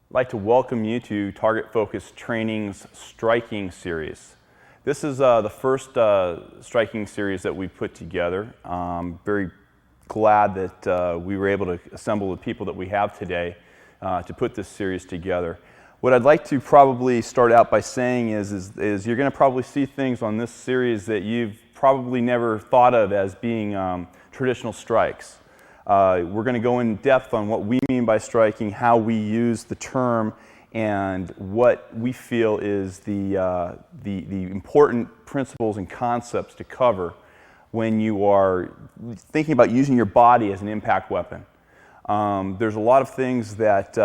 I'd like to welcome you to Target Focus Training's Striking Series. This is the first striking series that we put together. Very glad that we were able to assemble the people that we have today to put this series together. What I'd like to probably start out by saying is you're going to probably see things on this series that you've probably never thought of as being traditional strikes. We're going to go in depth on what we mean by striking, how we use the term, and what we feel is the important principles and concepts to cover when you are thinking about using your body as an impact weapon. There's a lot of things that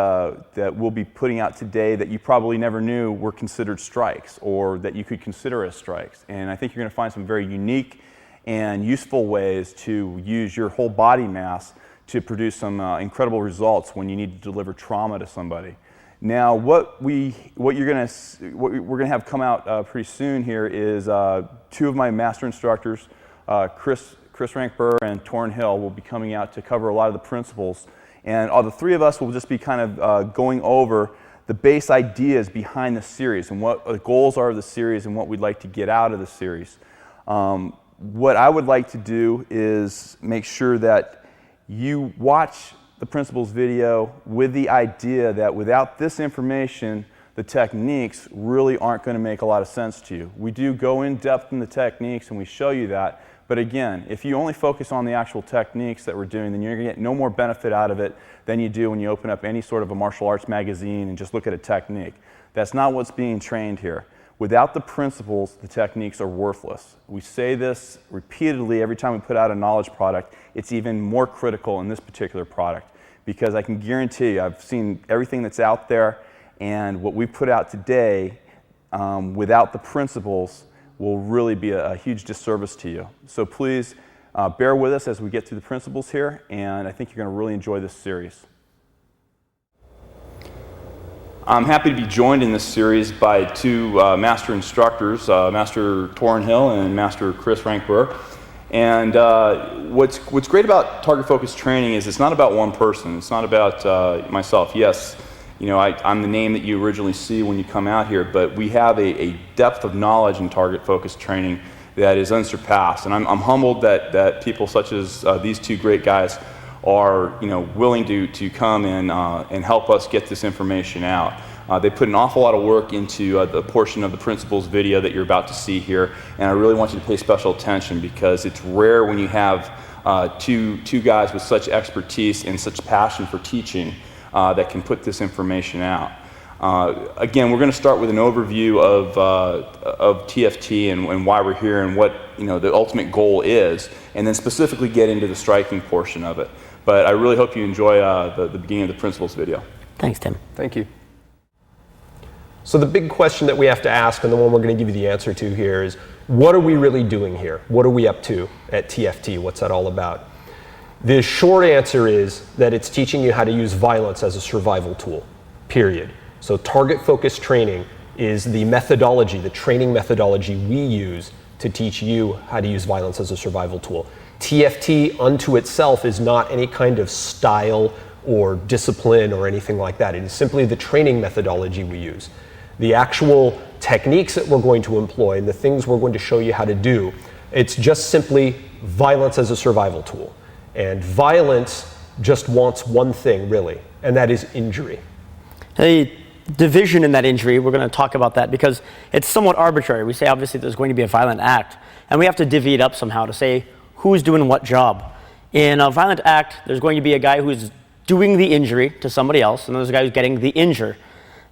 we'll be putting out today that you probably never knew were considered strikes or that you could consider as strikes. And I think you're going to find some very unique and useful ways to use your whole body mass to produce some incredible results when you need to deliver trauma to somebody. Now, what we're going to have come out pretty soon here is two of my master instructors, Chris Rankburr and Torrin Hill, will be coming out to cover a lot of the principles, and all the three of us will just be kind of going over the base ideas behind the series and what the goals are of the series and what we'd like to get out of the series. What I would like to do is make sure that you watch the principles video with the idea that without this information, the techniques really aren't going to make a lot of sense to you. We do go in depth in the techniques and we show you that, but again, if you only focus on the actual techniques that we're doing, then you're going to get no more benefit out of it than you do when you open up any sort of a martial arts magazine and just look at a technique. That's not what's being trained here. Without the principles, the techniques are worthless. We say this repeatedly every time we put out a knowledge product. It's even more critical in this particular product because I can guarantee you, I've seen everything that's out there, and what we put out today without the principles will really be a huge disservice to you. So please bear with us as we get through the principles here, and I think you're going to really enjoy this series. I'm happy to be joined in this series by two master instructors, Master Torrin Hill and Master Chris Rankburr. And what's great about Target Focus Training is it's not about one person. It's not about myself. Yes, you know, I'm the name that you originally see when you come out here, but we have a depth of knowledge in Target Focus Training that is unsurpassed. And I'm humbled that people such as these two great guys are, you know, willing to come and help us get this information out. They put an awful lot of work into the portion of the principles video that you're about to see here, and I really want you to pay special attention because it's rare when you have two guys with such expertise and such passion for teaching that can put this information out. Again, we're going to start with an overview of TFT and why we're here and what, you know, the ultimate goal is, and then specifically get into the striking portion of it. But I really hope you enjoy the beginning of the principles video. Thanks, Tim. Thank you. So the big question that we have to ask, and the one we're going to give you the answer to here, is what are we really doing here? What are we up to at TFT? What's that all about? The short answer is that it's teaching you how to use violence as a survival tool, period. So target focused training is the methodology, the training methodology we use to teach you how to use violence as a survival tool. TFT unto itself is not any kind of style or discipline or anything like that. It is simply the training methodology we use. The actual techniques that we're going to employ and the things we're going to show you how to do, it's just simply violence as a survival tool. And violence just wants one thing, really, and that is injury. The division in that injury, we're going to talk about that because it's somewhat arbitrary. We say obviously there's going to be a violent act, and we have to divvy it up somehow to say who's doing what job. In a violent act, there's going to be a guy who's doing the injury to somebody else, and there's a guy who's getting the injure.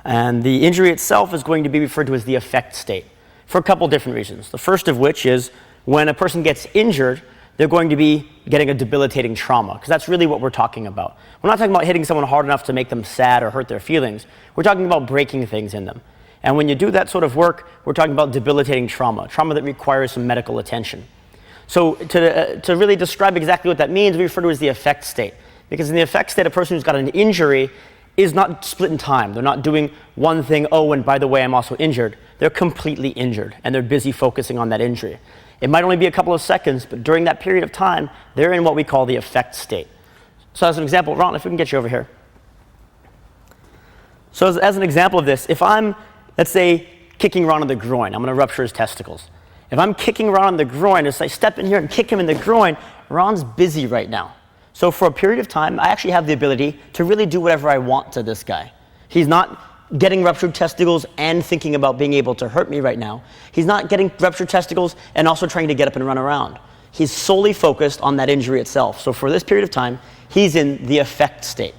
And the injury itself is going to be referred to as the effect state for a couple different reasons. The first of which is when a person gets injured, they're going to be getting a debilitating trauma, because that's really what we're talking about. We're not talking about hitting someone hard enough to make them sad or hurt their feelings. We're talking about breaking things in them. And when you do that sort of work, we're talking about debilitating trauma that requires some medical attention. So to really describe exactly what that means, we refer to it as the effect state. Because in the effect state, a person who's got an injury is not split in time. They're not doing one thing, oh, and by the way, I'm also injured. They're completely injured, and they're busy focusing on that injury. It might only be a couple of seconds, but during that period of time, they're in what we call the effect state. So as an example, Ron, if we can get you over here. So as an example of this, if I'm, let's say, kicking Ron in the groin, I'm going to rupture his testicles. If I'm kicking Ron in the groin, if I step in here and kick him in the groin, Ron's busy right now. So for a period of time, I actually have the ability to really do whatever I want to this guy. He's not getting ruptured testicles and thinking about being able to hurt me right now. He's not getting ruptured testicles and also trying to get up and run around. He's solely focused on that injury itself. So for this period of time, he's in the effect state.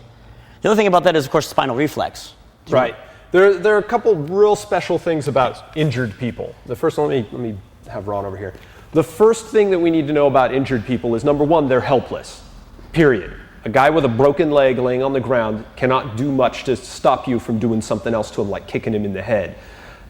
The other thing about that is, of course, spinal reflex. Right. There are a couple real special things about injured people. The first one, let me have Ron over here. The first thing that we need to know about injured people is, number one, they're helpless, period. A guy with a broken leg laying on the ground cannot do much to stop you from doing something else to him, like kicking him in the head.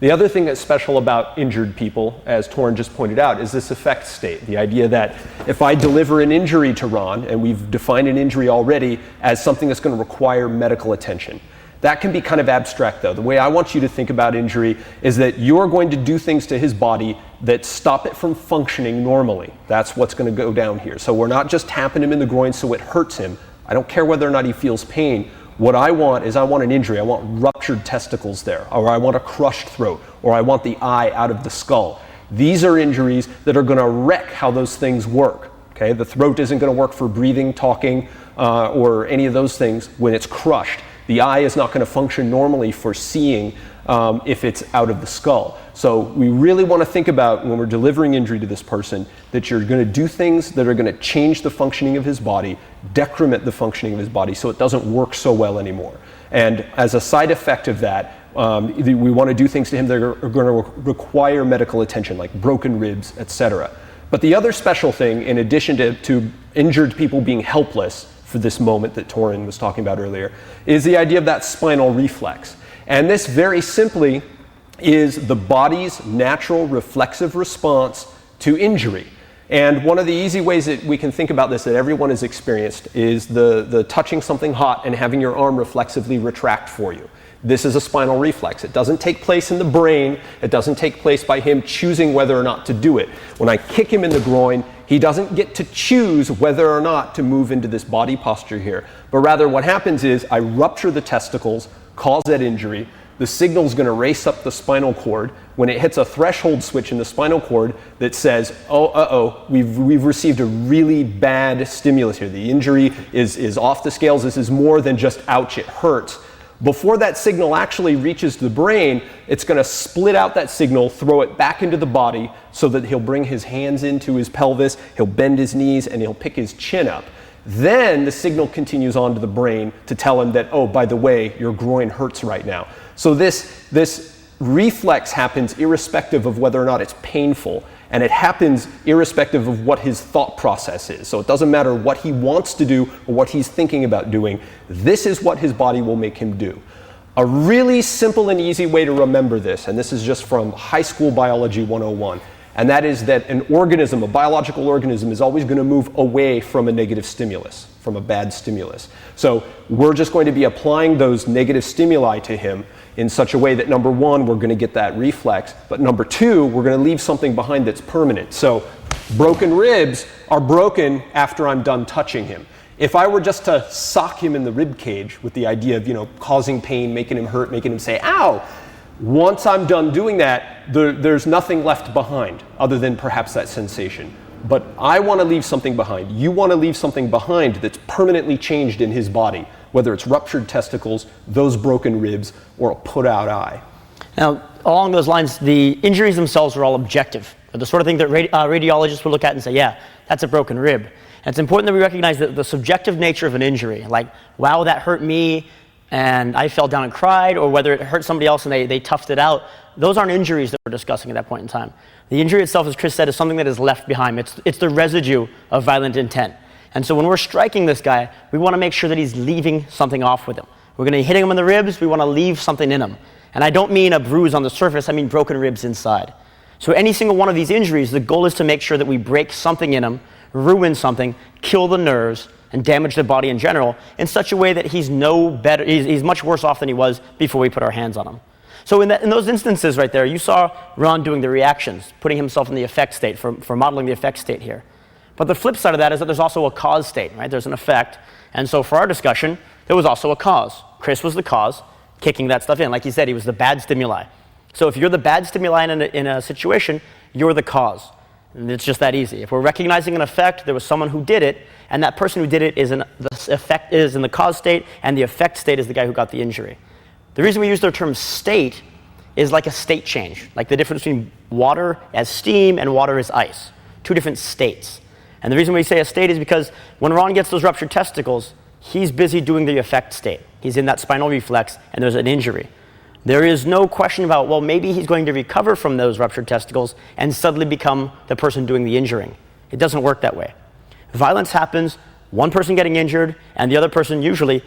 The other thing that's special about injured people, as Torin just pointed out, is this effect state. The idea that if I deliver an injury to Ron, and we've defined an injury already as something that's going to require medical attention. That can be kind of abstract, though. The way I want you to think about injury is that you're going to do things to his body that stop it from functioning normally. That's what's going to go down here. So we're not just tapping him in the groin so it hurts him. I don't care whether or not he feels pain. What I want is I want an injury. I want ruptured testicles there, or I want a crushed throat, or I want the eye out of the skull. These are injuries that are going to wreck how those things work. Okay? The throat isn't going to work for breathing, talking, or any of those things when it's crushed. The eye is not going to function normally for seeing if it's out of the skull. So we really want to think about, when we're delivering injury to this person, that you're going to do things that are going to change the functioning of his body, decrement the functioning of his body so it doesn't work so well anymore. And as a side effect of that, we want to do things to him that are going to require medical attention, like broken ribs, etc. But the other special thing, in addition to injured people being helpless, for this moment that Torin was talking about earlier, is the idea of that spinal reflex. And this very simply is the body's natural reflexive response to injury. And one of the easy ways that we can think about this that everyone has experienced is the touching something hot and having your arm reflexively retract for you. This is a spinal reflex. It doesn't take place in the brain. It doesn't take place by him choosing whether or not to do it. When I kick him in the groin, he doesn't get to choose whether or not to move into this body posture here. But rather what happens is I rupture the testicles, cause that injury. The signal is going to race up the spinal cord. When it hits a threshold switch in the spinal cord that says, we've received a really bad stimulus here. The injury is off the scales. This is more than just ouch, it hurts. Before that signal actually reaches the brain, it's going to split out that signal, throw it back into the body so that he'll bring his hands into his pelvis, he'll bend his knees, and he'll pick his chin up. Then the signal continues on to the brain to tell him that, oh, by the way, your groin hurts right now. So this reflex happens irrespective of whether or not it's painful. And it happens irrespective of what his thought process is. So it doesn't matter what he wants to do or what he's thinking about doing. This is what his body will make him do. A really simple and easy way to remember this, and this is just from high school biology 101, and that is that an organism, a biological organism, is always going to move away from a negative stimulus, from a bad stimulus. So we're just going to be applying those negative stimuli to him in such a way that, number one, we're going to get that reflex, but number two, we're going to leave something behind that's permanent. So broken ribs are broken after I'm done touching him. If I were just to sock him in the rib cage with the idea of, causing pain, making him hurt, making him say, ow, once I'm done doing that, there's nothing left behind other than perhaps that sensation. But I want to leave something behind. You want to leave something behind that's permanently changed in his body, whether it's ruptured testicles, those broken ribs, or a put-out eye. Now, along those lines, the injuries themselves are all objective. They're the sort of thing that radiologists will look at and say, yeah, that's a broken rib. And it's important that we recognize that the subjective nature of an injury, like, wow, that hurt me, and I fell down and cried, or whether it hurt somebody else and they toughed it out, those aren't injuries that we're discussing at that point in time. The injury itself, as Chris said, is something that is left behind. It's the residue of violent intent. And so when we're striking this guy, we want to make sure that he's leaving something off with him. We're going to hit him in the ribs, we want to leave something in him. And I don't mean a bruise on the surface, I mean broken ribs inside. So any single one of these injuries, the goal is to make sure that we break something in him, ruin something, kill the nerves, and damage the body in general in such a way that he's no better, he's much worse off than he was before we put our hands on him. So in those instances right there, you saw Ron doing the reactions, putting himself in the effect state, for modeling the effect state here. But the flip side of that is that there's also a cause state, right? There's an effect. And so for our discussion, there was also a cause. Chris was the cause. kicking that stuff in. Like he said, he was the bad stimuli. So if you're the bad stimuli in a situation, you're the cause. And it's just that easy. If we're recognizing an effect, there was someone who did it, and that person who did it the effect is in the cause state, and the effect state is the guy who got the injury. The reason we use the term state is like a state change, like the difference between water as steam and water as ice. Two different states. And the reason we say a state is because when Ron gets those ruptured testicles, he's busy doing the effect state. He's in that spinal reflex, and there's an injury. There is no question about, well, maybe he's going to recover from those ruptured testicles and suddenly become the person doing the injuring. It doesn't work that way. Violence happens, one person getting injured, and the other person usually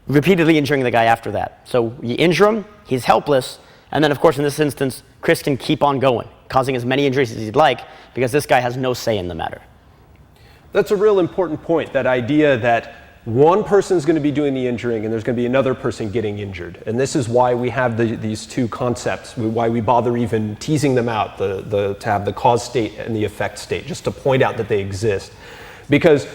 repeatedly injuring the guy after that. So you injure him, he's helpless, and then, of course, in this instance, Chris can keep on going, causing as many injuries as he'd like, because this guy has no say in the matter. That's a real important point, that idea that one person's going to be doing the injuring and there's going to be another person getting injured. And this is why we have these two concepts, why we bother even teasing them out, to have the cause state and the effect state, just to point out that they exist. Because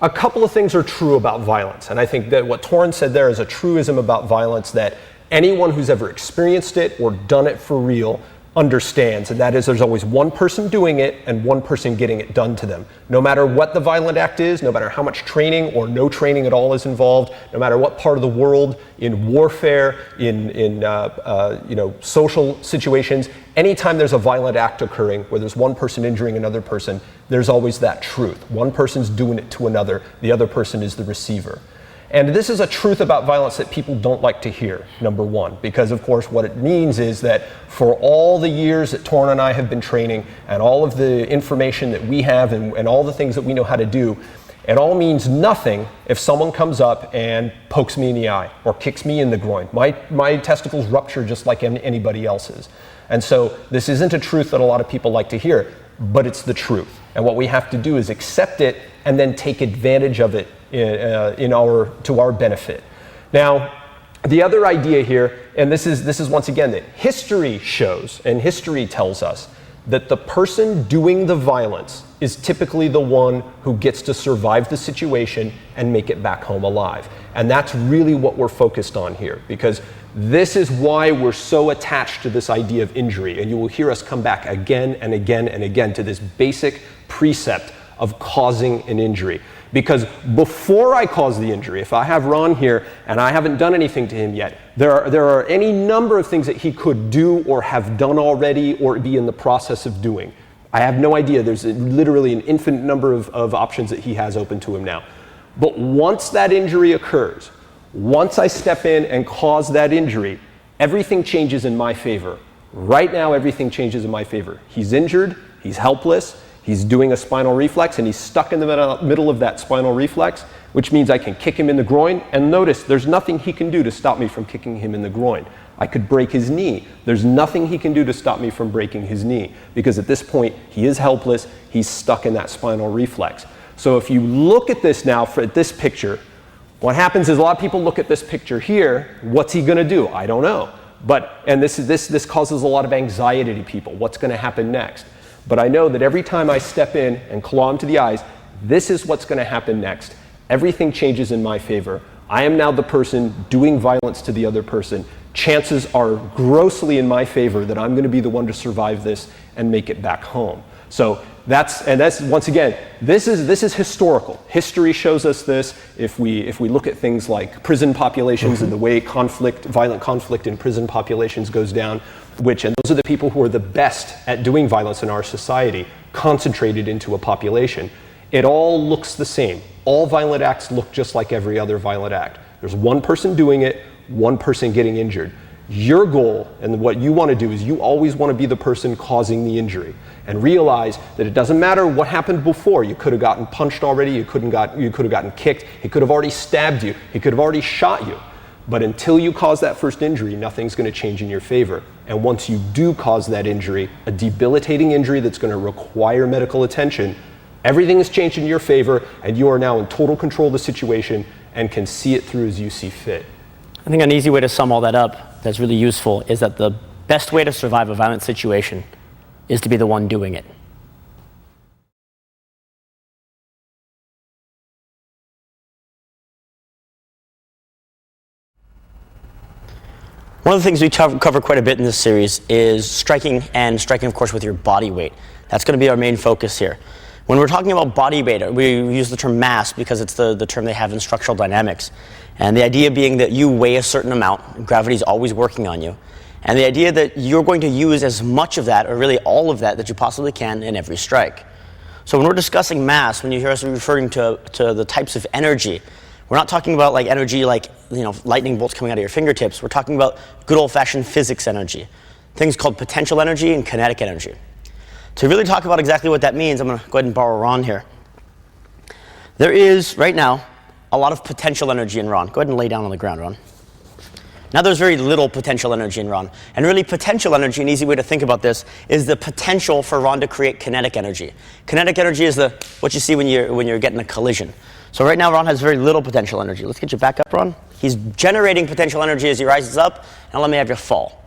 a couple of things are true about violence. And I think that what Torrin said there is a truism about violence that anyone who's ever experienced it or done it for real understands, and that is there's always one person doing it and one person getting it done to them. No matter what the violent act is, no matter how much training or no training at all is involved, no matter what part of the world, in warfare, in social situations, anytime there's a violent act occurring where there's one person injuring another person, there's always that truth. One person's doing it to another, the other person is the receiver. And this is a truth about violence that people don't like to hear, number one, because of course what it means is that for all the years that Torrin and I have been training and all of the information that we have and all the things that we know how to do, it all means nothing if someone comes up and pokes me in the eye or kicks me in the groin. My testicles rupture just like anybody else's. And so this isn't a truth that a lot of people like to hear, but it's the truth. And what we have to do is accept it and then take advantage of it to our benefit. Now, the other idea here, and this is once again that history shows and history tells us that the person doing the violence is typically the one who gets to survive the situation and make it back home alive. And that's really what we're focused on here, because this is why we're so attached to this idea of injury. And you will hear us come back again and again and again to this basic precept of causing an injury. Because before I cause the injury, if I have Ron here and I haven't done anything to him yet, there are any number of things that he could do or have done already or be in the process of doing. I have no idea. There's literally an infinite number of options that he has open to him now. But once that injury occurs, once I step in and cause that injury, everything changes in my favor. Right now, everything changes in my favor. He's injured, he's helpless, he's doing a spinal reflex, and he's stuck in the middle of that spinal reflex, which means I can kick him in the groin. And notice, there's nothing he can do to stop me from kicking him in the groin. I could break his knee. There's nothing he can do to stop me from breaking his knee, because at this point, he is helpless, he's stuck in that spinal reflex. So if you look at this now, at this picture, what happens is a lot of people look at this picture here, what's he gonna do? I don't know. And this causes a lot of anxiety to people. What's gonna happen next? But I know that every time I step in and claw him to the eyes, this is what's gonna happen next. Everything changes in my favor. I am now the person doing violence to the other person. Chances are grossly in my favor that I'm gonna be the one to survive this and make it back home. So that's once again, this is historical. History shows us this. If we look at things like prison populations and the way violent conflict in prison populations goes down, and those are the people who are the best at doing violence in our society, concentrated into a population. It all looks the same. All violent acts look just like every other violent act. There's one person doing it, one person getting injured. Your goal and what you want to do is you always want to be the person causing the injury, and realize that it doesn't matter what happened before. You could have gotten punched already, you could have gotten kicked, he could have already stabbed you, he could have already shot you. But until you cause that first injury, nothing's going to change in your favor. And once you do cause that injury, a debilitating injury that's going to require medical attention, everything has changed in your favor, and you are now in total control of the situation and can see it through as you see fit. I think an easy way to sum all that up that's really useful is that the best way to survive a violent situation is to be the one doing it. One of the things we cover quite a bit in this series is striking, and striking, of course, with your body weight. That's going to be our main focus here. When we're talking about body weight, we use the term mass because it's the term they have in structural dynamics. And the idea being that you weigh a certain amount, gravity is always working on you. And the idea that you're going to use as much of that, or really all of that you possibly can in every strike. So when we're discussing mass, when you hear us referring to the types of energy, we're not talking about like energy like, lightning bolts coming out of your fingertips. We're talking about good old-fashioned physics energy, things called potential energy and kinetic energy. To really talk about exactly what that means, I'm going to go ahead and borrow Ron here. There is, right now, a lot of potential energy in Ron. Go ahead and lay down on the ground, Ron. Now there's very little potential energy in Ron. And really potential energy, an easy way to think about this, is the potential for Ron to create kinetic energy. Kinetic energy is what you see when you're getting a collision. So right now Ron has very little potential energy. Let's get you back up, Ron. He's generating potential energy as he rises up. Now let me have you fall.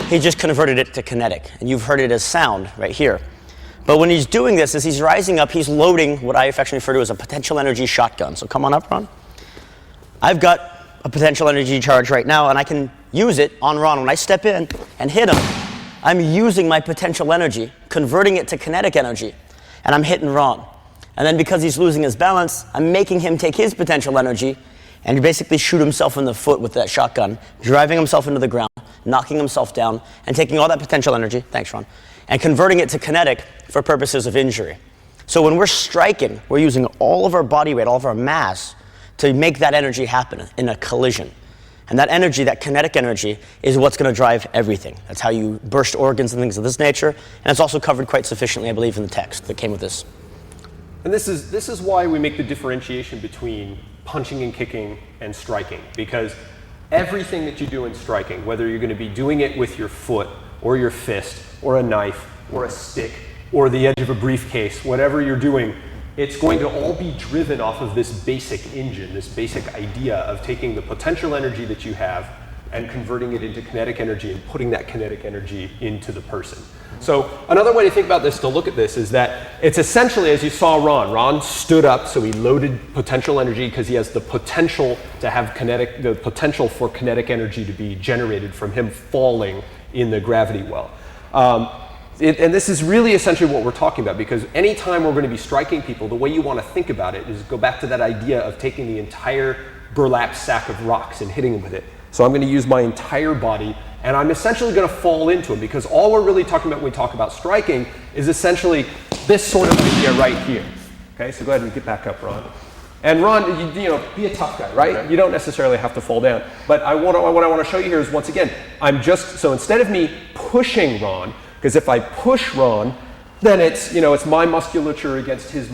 He just converted it to kinetic. And you've heard it as sound right here. But when he's doing this, as he's rising up, he's loading what I affectionately refer to as a potential energy shotgun. So come on up, Ron. I've got a potential energy charge right now, and I can use it on Ron. When I step in and hit him, I'm using my potential energy, converting it to kinetic energy, and I'm hitting Ron. And then because he's losing his balance, I'm making him take his potential energy and basically shoot himself in the foot with that shotgun, driving himself into the ground, knocking himself down, and taking all that potential energy, thanks Ron, and converting it to kinetic for purposes of injury. So when we're striking, we're using all of our body weight, all of our mass, to make that energy happen in a collision. And that energy, that kinetic energy, is what's going to drive everything. That's how you burst organs and things of this nature. And it's also covered quite sufficiently, I believe, in the text that came with this. And this is why we make the differentiation between punching and kicking and striking. Because everything that you do in striking, whether you're going to be doing it with your foot or your fist or a knife or a stick or the edge of a briefcase, whatever you're doing, it's going to all be driven off of this basic engine, this basic idea of taking the potential energy that you have and converting it into kinetic energy and putting that kinetic energy into the person. So another way to think about this, to look at this, is that it's essentially, as you saw Ron stood up, so he loaded potential energy because he has the potential to have the potential for kinetic energy to be generated from him falling in the gravity well. And this is really essentially what we're talking about, because anytime we're going to be striking people, the way you want to think about it is go back to that idea of taking the entire burlap sack of rocks and hitting them with it. So I'm going to use my entire body, and I'm essentially going to fall into them, because all we're really talking about when we talk about striking is essentially this sort of idea right here. Okay, so go ahead and get back up, Ron. And Ron, be a tough guy, right? You don't necessarily have to fall down. But what I want to show you here is, once again, so instead of me pushing Ron, because if I push Ron, then it's my musculature against his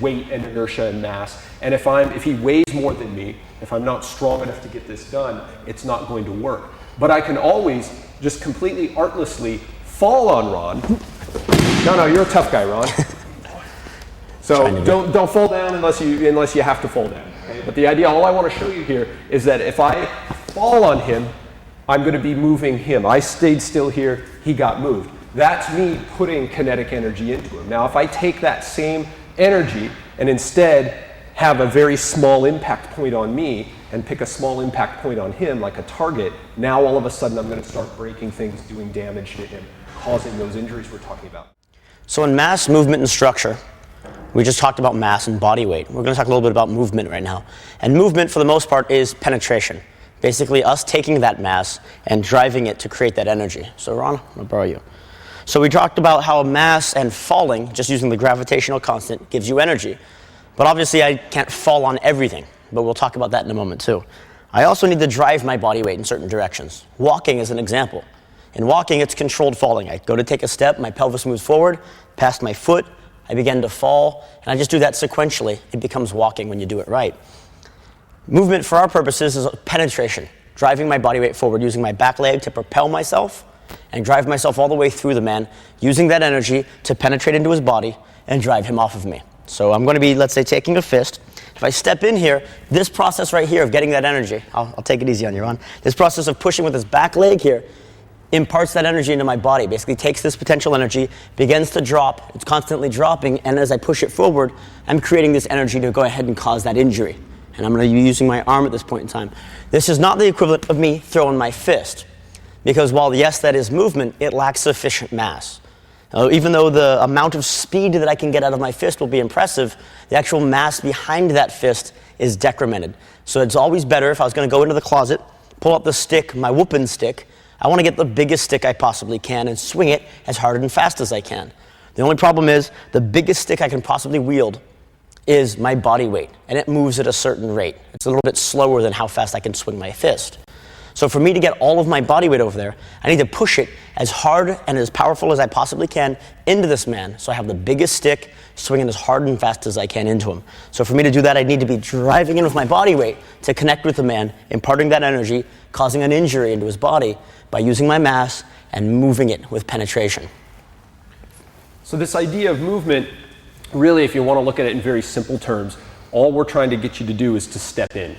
weight and inertia and mass. And if he weighs more than me, if I'm not strong enough to get this done, it's not going to work. But I can always just completely artlessly fall on Ron. No, you're a tough guy, Ron. So don't fall down unless you have to fall down. Okay? But the idea, all I want to show you here is that if I fall on him, I'm going to be moving him. I stayed still here, he got moved. That's me putting kinetic energy into him. Now, if I take that same energy and instead have a very small impact point on me and pick a small impact point on him, like a target, now all of a sudden I'm going to start breaking things, doing damage to him, causing those injuries we're talking about. So in mass, movement, and structure, we just talked about mass and body weight. We're going to talk a little bit about movement right now. And movement, for the most part, is penetration. Basically, us taking that mass and driving it to create that energy. So Ron, I'm going to borrow you. So we talked about how mass and falling, just using the gravitational constant, gives you energy. But obviously, I can't fall on everything. But we'll talk about that in a moment, too. I also need to drive my body weight in certain directions. Walking is an example. In walking, it's controlled falling. I go to take a step, my pelvis moves forward, past my foot, I begin to fall, and I just do that sequentially. It becomes walking when you do it right. Movement, for our purposes, is penetration, driving my body weight forward, using my back leg to propel myself and drive myself all the way through the man, using that energy to penetrate into his body and drive him off of me. So I'm going to be, let's say, taking a fist. If I step in here, this process right here of getting that energy, I'll take it easy on you, Ron. This process of pushing with his back leg here imparts that energy into my body, basically takes this potential energy, begins to drop, it's constantly dropping, and as I push it forward, I'm creating this energy to go ahead and cause that injury. and I'm going to be using my arm at this point in time. This is not the equivalent of me throwing my fist, because while yes, that is movement, it lacks sufficient mass. Even though the amount of speed that I can get out of my fist will be impressive, the actual mass behind that fist is decremented. So it's always better if I was going to go into the closet, pull out the stick, my whooping stick, I want to get the biggest stick I possibly can and swing it as hard and fast as I can. The only problem is the biggest stick I can possibly wield is my body weight, and it moves at a certain rate. It's a little bit slower than how fast I can swing my fist. So for me to get all of my body weight over there, I need to push it as hard and as powerful as I possibly can into this man, so I have the biggest stick swinging as hard and fast as I can into him. So for me to do that, I need to be driving in with my body weight to connect with the man, imparting that energy, causing an injury into his body by using my mass and moving it with penetration. So this idea of movement, really, if you want to look at it in very simple terms, all we're trying to get you to do is to step in.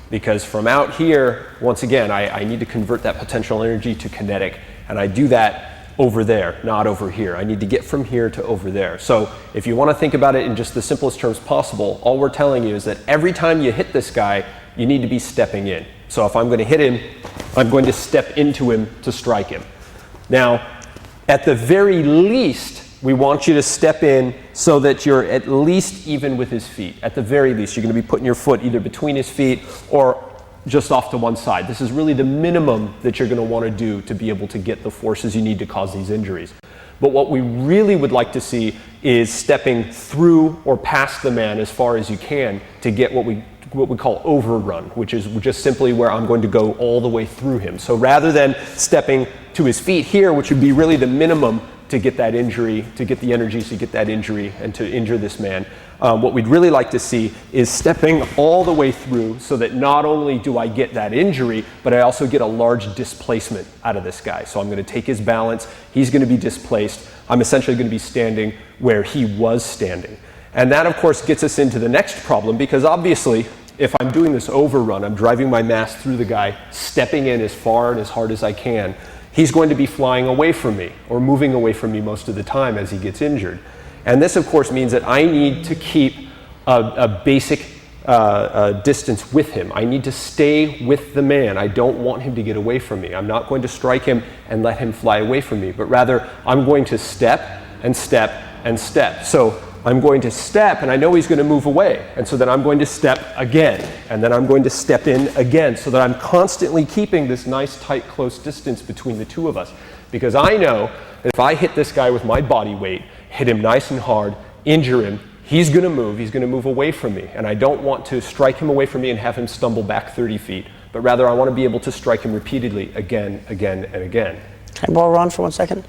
Because from out here, once again, I need to convert that potential energy to kinetic, and I do that over there, not over here. I need to get from here to over there. So if you want to think about it in just the simplest terms possible, all we're telling you is that every time you hit this guy, you need to be stepping in. So if I'm going to hit him, I'm going to step into him to strike him. Now, at the very least, we want you to step in so that you're at least even with his feet. At the very least, you're going to be putting your foot either between his feet or just off to one side. This is really the minimum that you're going to want to do to be able to get the forces you need to cause these injuries. But what we really would like to see is stepping through or past the man as far as you can to get what we call overrun, which is just simply where I'm going to go all the way through him. So rather than stepping to his feet here, which would be really the minimum to get that injury, to get the energy to get that injury and to injure this man, what we'd really like to see is stepping all the way through so that not only do I get that injury, but I also get a large displacement out of this guy. So I'm going to take his balance, he's going to be displaced, I'm essentially going to be standing where he was standing. And that, of course, gets us into the next problem, because obviously, if I'm doing this overrun, I'm driving my mass through the guy, stepping in as far and as hard as I can, he's going to be flying away from me or moving away from me most of the time as he gets injured. And this, of course, means that I need to keep a basic distance with him. I need to stay with the man. I don't want him to get away from me. I'm not going to strike him and let him fly away from me, but rather I'm going to step and step and step. So I'm going to step, and I know he's going to move away, and so then I'm going to step again, and then I'm going to step in again, so that I'm constantly keeping this nice, tight, close distance between the two of us. Because I know that if I hit this guy with my body weight, hit him nice and hard, injure him, he's going to move away from me, and I don't want to strike him away from me and have him stumble back 30 feet, but rather I want to be able to strike him repeatedly again, again, and again. Can I borrow Ron for 1 second?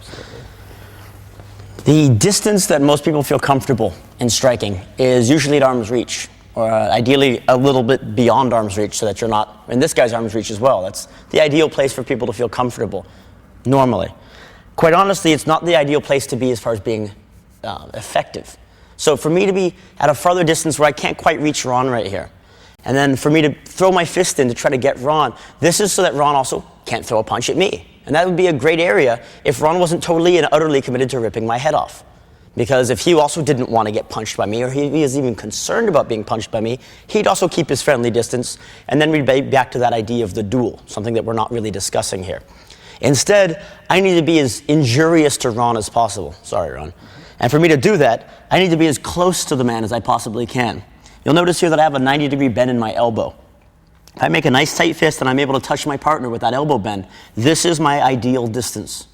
The distance that most people feel comfortable in striking is usually at arm's reach, or ideally a little bit beyond arm's reach, so that you're not in this guy's arm's reach as well. That's the ideal place for people to feel comfortable, normally. Quite honestly, it's not the ideal place to be as far as being effective. So for me to be at a farther distance where I can't quite reach Ron right here, and then for me to throw my fist in to try to get Ron, this is so that Ron also can't throw a punch at me. And that would be a great area if Ron wasn't totally and utterly committed to ripping my head off. Because if he also didn't want to get punched by me, or he is even concerned about being punched by me, he'd also keep his friendly distance, and then we'd be back to that idea of the duel, something that we're not really discussing here. Instead, I need to be as injurious to Ron as possible. Sorry, Ron. And for me to do that, I need to be as close to the man as I possibly can. You'll notice here that I have a 90-degree bend in my elbow. If I make a nice tight fist and I'm able to touch my partner with that elbow bend, this is my ideal distance.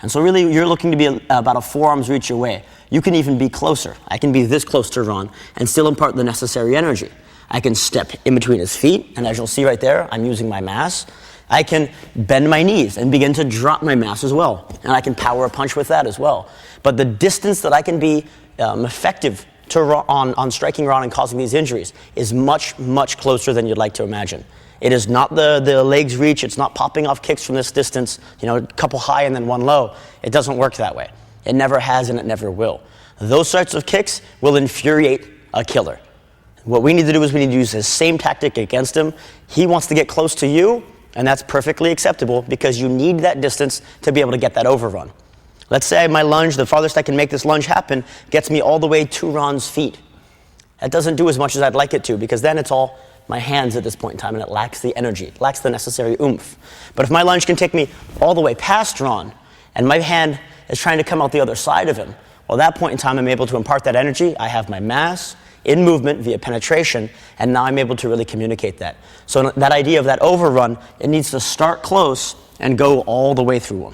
And so really, you're looking to be about a forearm's reach away. You can even be closer. I can be this close to Ron and still impart the necessary energy. I can step in between his feet, and as you'll see right there, I'm using my mass. I can bend my knees and begin to drop my mass as well. And I can power a punch with that as well. But the distance that I can be effective on striking Ron and causing these injuries is much, much closer than you'd like to imagine. It is not the legs reach. It's not popping off kicks from this distance, a couple high and then one low. It doesn't work that way. It never has and it never will. Those sorts of kicks will infuriate a killer. What we need to do is we need to use the same tactic against him. He wants to get close to you, and that's perfectly acceptable because you need that distance to be able to get that overrun. Let's say my lunge, the farthest I can make this lunge happen, gets me all the way to Ron's feet. That doesn't do as much as I'd like it to, because then it's all my hands at this point in time, and it lacks the energy, it lacks the necessary oomph. But if my lunge can take me all the way past Ron, and my hand is trying to come out the other side of him, well, at that point in time, I'm able to impart that energy. I have my mass in movement via penetration, and now I'm able to really communicate that. So that idea of that overrun, it needs to start close and go all the way through him.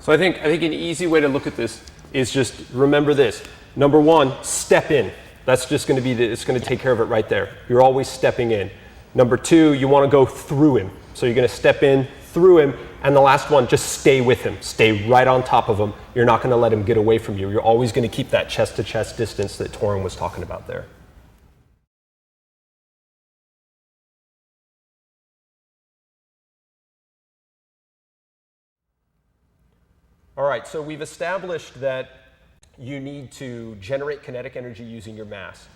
So I think an easy way to look at this is just remember this. Number one, step in. That's just going to be it's going to take care of it right there. You're always stepping in. Number two, you want to go through him. So you're going to step in through him. And the last one, just stay with him. Stay right on top of him. You're not going to let him get away from you. You're always going to keep that chest-to-chest distance that Torun was talking about there. All right, so we've established that you need to generate kinetic energy using your mass.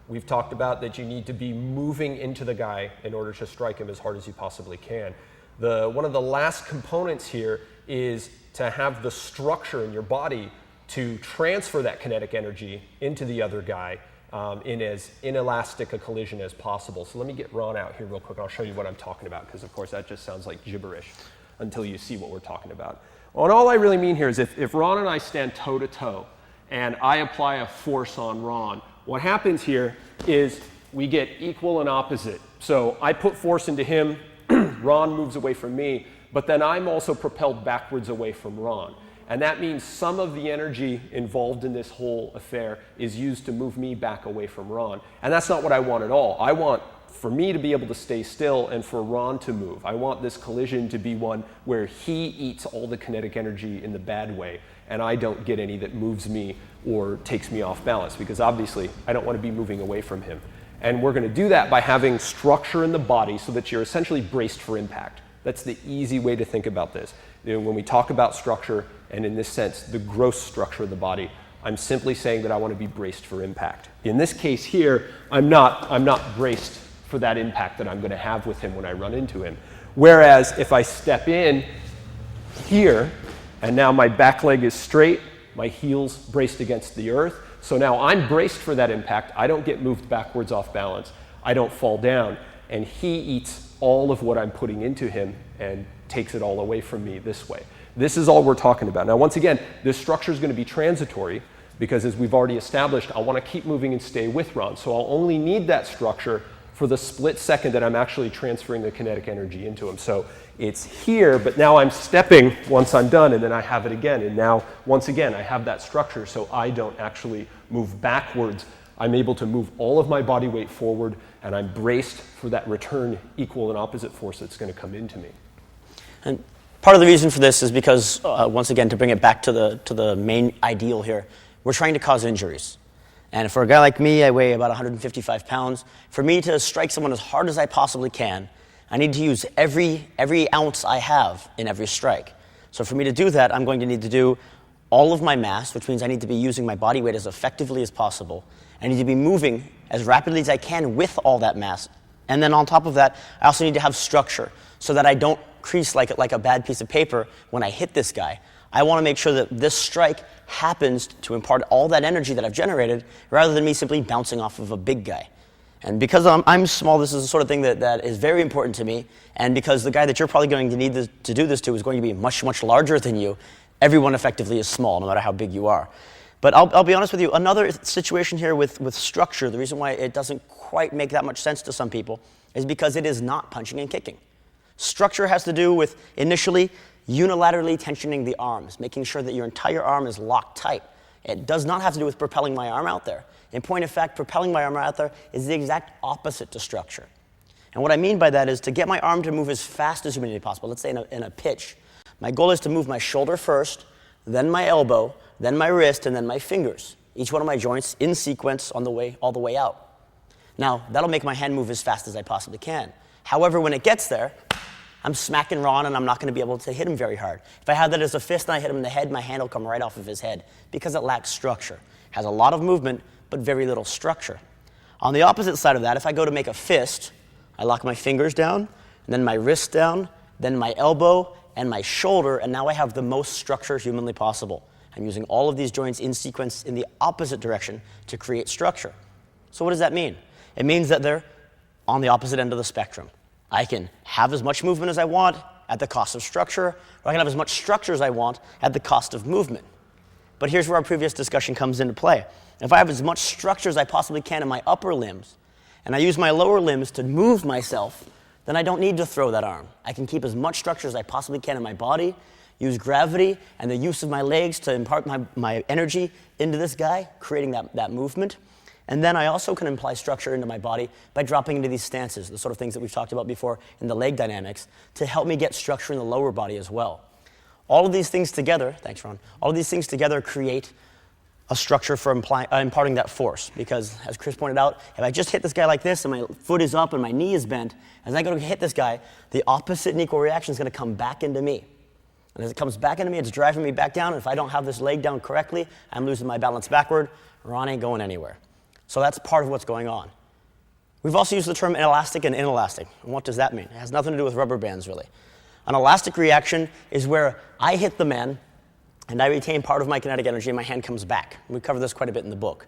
We've talked about that you need to be moving into the guy in order to strike him as hard as you possibly can. One of the last components here is to have the structure in your body to transfer that kinetic energy into the other guy in as inelastic a collision as possible. So let me get Ron out here real quick. I'll show you what I'm talking about, because of course that just sounds like gibberish until you see what we're talking about. And all I really mean here is if Ron and I stand toe to toe and I apply a force on Ron, what happens here is we get equal and opposite. So I put force into him, Ron moves away from me, but then I'm also propelled backwards away from Ron. And that means some of the energy involved in this whole affair is used to move me back away from Ron. And that's not what I want at all. I want for me to be able to stay still and for Ron to move. I want this collision to be one where he eats all the kinetic energy in the bad way, and I don't get any that moves me or takes me off balance, because obviously I don't want to be moving away from him. And we're going to do that by having structure in the body so that you're essentially braced for impact. That's the easy way to think about this. When we talk about structure, and in this sense, the gross structure of the body, I'm simply saying that I want to be braced for impact. In this case here, I'm not braced for that impact that I'm going to have with him when I run into him. Whereas if I step in here, and now my back leg is straight, my heel's braced against the earth, so now I'm braced for that impact. I don't get moved backwards off balance. I don't fall down, and he eats all of what I'm putting into him and takes it all away from me this way. This is all we're talking about. Now, once again, this structure is going to be transitory, because as we've already established, I want to keep moving and stay with Ron. So I'll only need that structure for the split second that I'm actually transferring the kinetic energy into him. So it's here, but now I'm stepping once I'm done, and then I have it again. And now, once again, I have that structure, so I don't actually move backwards. I'm able to move all of my body weight forward, and I'm braced for that return equal and opposite force that's going to come into me. And part of the reason for this is because, once again, to bring it back to the main ideal here, we're trying to cause injuries. And for a guy like me, I weigh about 155 pounds. For me to strike someone as hard as I possibly can, I need to use every ounce I have in every strike. So for me to do that, I'm going to need to do all of my mass, which means I need to be using my body weight as effectively as possible. I need to be moving as rapidly as I can with all that mass. And then on top of that, I also need to have structure so that I don't crease like a bad piece of paper when I hit this guy. I want to make sure that this strike happens to impart all that energy that I've generated rather than me simply bouncing off of a big guy. And because I'm small, this is the sort of thing that is very important to me. And because the guy that you're probably going to need to do this to is going to be much, much larger than you, everyone effectively is small, no matter how big you are. But I'll be honest with you, another situation here with structure, the reason why it doesn't quite make that much sense to some people is because it is not punching and kicking. Structure has to do with initially unilaterally tensioning the arms, making sure that your entire arm is locked tight. It does not have to do with propelling my arm out there. In point of fact, propelling my arm out there is the exact opposite to structure. And what I mean by that is to get my arm to move as fast as humanly possible. Let's say in a pitch. My goal is to move my shoulder first, then my elbow, then my wrist, and then my fingers. Each one of my joints in sequence all the way out. Now, that'll make my hand move as fast as I possibly can. However, when it gets there, I'm smacking Ron, and I'm not going to be able to hit him very hard. If I have that as a fist and I hit him in the head, my hand will come right off of his head because it lacks structure. It has a lot of movement, but very little structure. On the opposite side of that, if I go to make a fist, I lock my fingers down, and then my wrist down, then my elbow, and my shoulder, and now I have the most structure humanly possible. I'm using all of these joints in sequence in the opposite direction to create structure. So what does that mean? It means that they're on the opposite end of the spectrum. I can have as much movement as I want at the cost of structure, or I can have as much structure as I want at the cost of movement. But here's where our previous discussion comes into play. If I have as much structure as I possibly can in my upper limbs, and I use my lower limbs to move myself, then I don't need to throw that arm. I can keep as much structure as I possibly can in my body, use gravity and the use of my legs to impart my energy into this guy, creating that movement. And then I also can apply structure into my body by dropping into these stances, the sort of things that we've talked about before in the leg dynamics, to help me get structure in the lower body as well. All of these things together, thanks Ron, all of these things together create a structure for imparting that force. Because as Chris pointed out, if I just hit this guy like this and my foot is up and my knee is bent, as I go to hit this guy, the opposite and equal reaction is going to come back into me. And as it comes back into me, it's driving me back down. And if I don't have this leg down correctly, I'm losing my balance backward. Ron ain't going anywhere. So that's part of what's going on. We've also used the term elastic and inelastic. And what does that mean? It has nothing to do with rubber bands, really. An elastic reaction is where I hit the man, and I retain part of my kinetic energy, and my hand comes back. We cover this quite a bit in the book.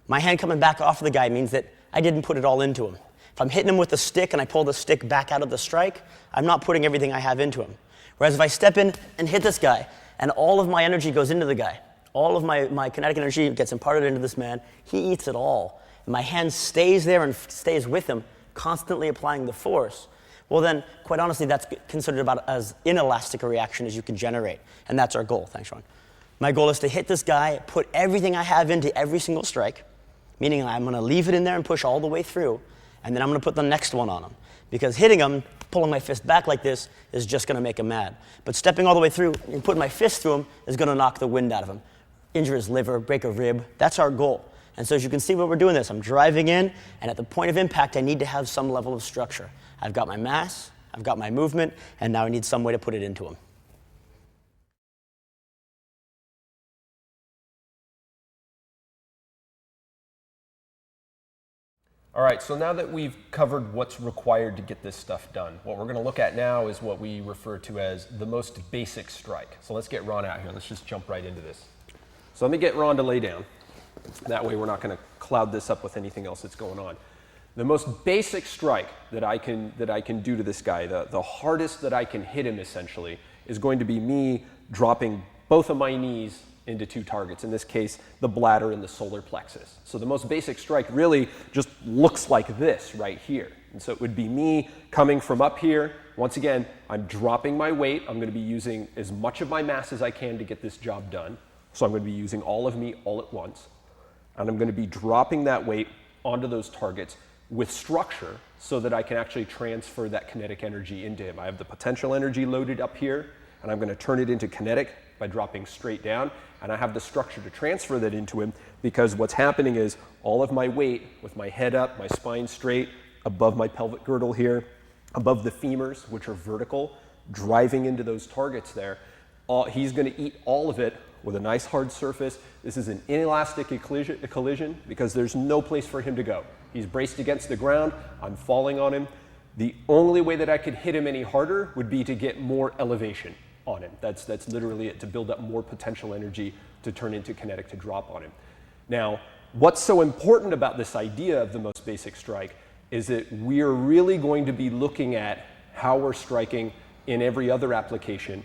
My hand coming back off of the guy means that I didn't put it all into him. If I'm hitting him with a stick and I pull the stick back out of the strike, I'm not putting everything I have into him. Whereas if I step in and hit this guy, and all of my energy goes into the guy, all of my kinetic energy gets imparted into this man, he eats it all. And my hand stays there and stays with him, constantly applying the force. Well then, quite honestly, that's considered about as inelastic a reaction as you can generate. And that's our goal. Thanks, Ron. My goal is to hit this guy, put everything I have into every single strike, meaning I'm going to leave it in there and push all the way through, and then I'm going to put the next one on him. Because hitting him, pulling my fist back like this, is just going to make him mad. But stepping all the way through and putting my fist through him is going to knock the wind out of him. Injure his liver, break a rib. That's our goal. And so as you can see what we're doing this, I'm driving in, and at the point of impact, I need to have some level of structure. I've got my mass, I've got my movement, and now I need some way to put it into him. All right, so now that we've covered what's required to get this stuff done, what we're going to look at now is what we refer to as the most basic strike. So let's get Ron out here. Let's just jump right into this. So let me get Ron to lay down. That way we're not going to cloud this up with anything else that's going on. The most basic strike that I can do to this guy, the hardest that I can hit him essentially, is going to be me dropping both of my knees into two targets, in this case, the bladder and the solar plexus. So the most basic strike really just looks like this right here. And so it would be me coming from up here. Once again, I'm dropping my weight. I'm going to be using as much of my mass as I can to get this job done. So I'm going to be using all of me all at once. And I'm going to be dropping that weight onto those targets with structure so that I can actually transfer that kinetic energy into him. I have the potential energy loaded up here, and I'm going to turn it into kinetic by dropping straight down, and I have the structure to transfer that into him, because what's happening is all of my weight, with my head up, my spine straight, above my pelvic girdle here, above the femurs, which are vertical, driving into those targets there, he's going to eat all of it with a nice hard surface. This is an inelastic collision because there's no place for him to go. He's braced against the ground. I'm falling on him. The only way that I could hit him any harder would be to get more elevation on him. That's literally it, to build up more potential energy to turn into kinetic to drop on him. Now, what's so important about this idea of the most basic strike is that we're really going to be looking at how we're striking in every other application